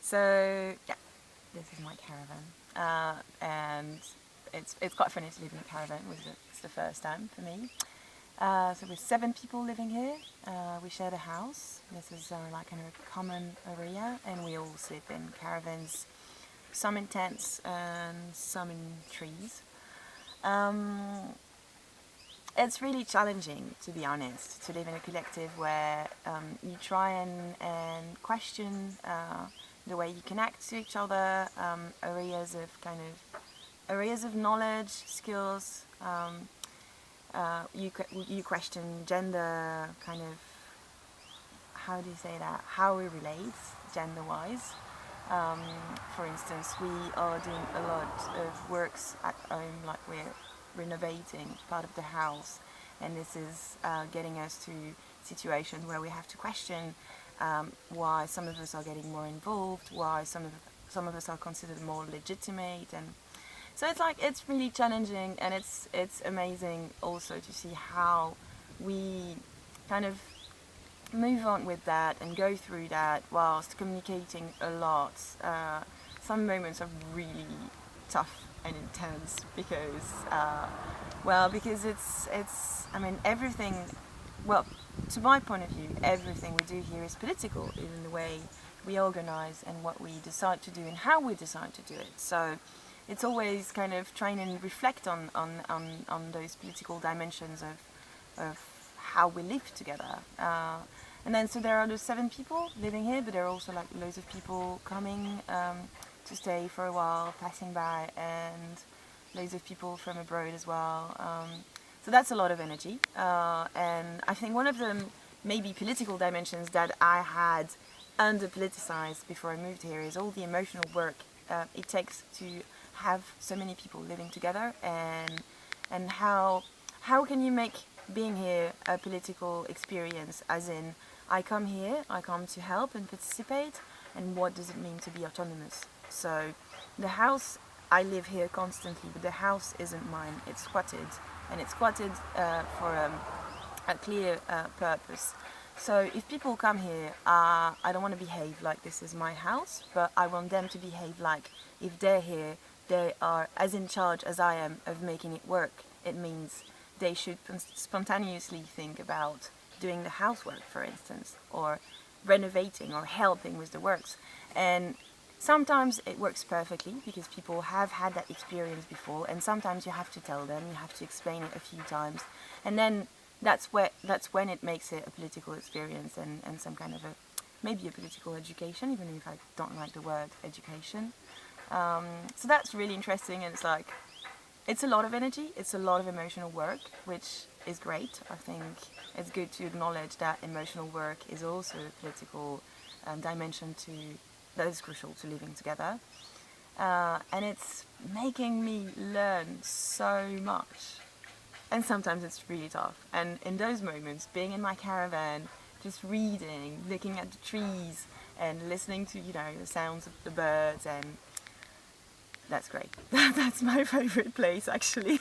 So yeah, this is my caravan, and it's quite funny to live in a caravan. It's the first time for me. So we're 7 people living here. We share the house. This is like in a common area, and we all sleep in caravans, some in tents and some in trees. It's really challenging, to be honest, to live in a collective where you try and question the way you connect to each other, areas of knowledge, skills. You question gender, kind of, how do you say that? How we relate gender-wise. For instance, we are doing a lot of works at home, like we're renovating part of the house, and this is getting us to situations where we have to question why some of us are getting more involved, why some of us are considered more legitimate, and so it's really challenging, and it's amazing also to see how we kind of move on with that and go through that whilst communicating a lot. Some moments are really tough and intense because it's I mean everything, well, to my point of view, everything we do here is political, even the way we organize and what we decide to do and how we decide to do it. So it's always kind of trying and reflect on those political dimensions of how we live together. And then so there are those 7 people living here, but there are also like loads of people coming to stay for a while, passing by, and loads of people from abroad as well. So that's a lot of energy. And I think one of the maybe political dimensions that I had under-politicized before I moved here is all the emotional work it takes to have so many people living together, and how can you make being here a political experience, as in I come here, I come to help and participate, and what does it mean to be autonomous? So the house, I live here constantly, but the house isn't mine, it's squatted, and it's squatted for a clear purpose. So if people come here, I don't want to behave like this is my house, but I want them to behave like if they're here, they are as in charge as I am of making it work. It means they should spontaneously think about doing the housework, for instance, or renovating or helping with the works. And sometimes it works perfectly because people have had that experience before, and sometimes you have to tell them, you have to explain it a few times, and then that's when it makes it a political experience and some kind of maybe a political education, even if I don't like the word education. So that's really interesting, and it's a lot of energy, it's a lot of emotional work, which is great. I think it's good to acknowledge that emotional work is also a political dimension that is crucial to living together. And it's making me learn so much. And sometimes it's really tough. And in those moments, being in my caravan, just reading, looking at the trees, and listening to, the sounds of the birds, and that's great. That's my favorite place, actually.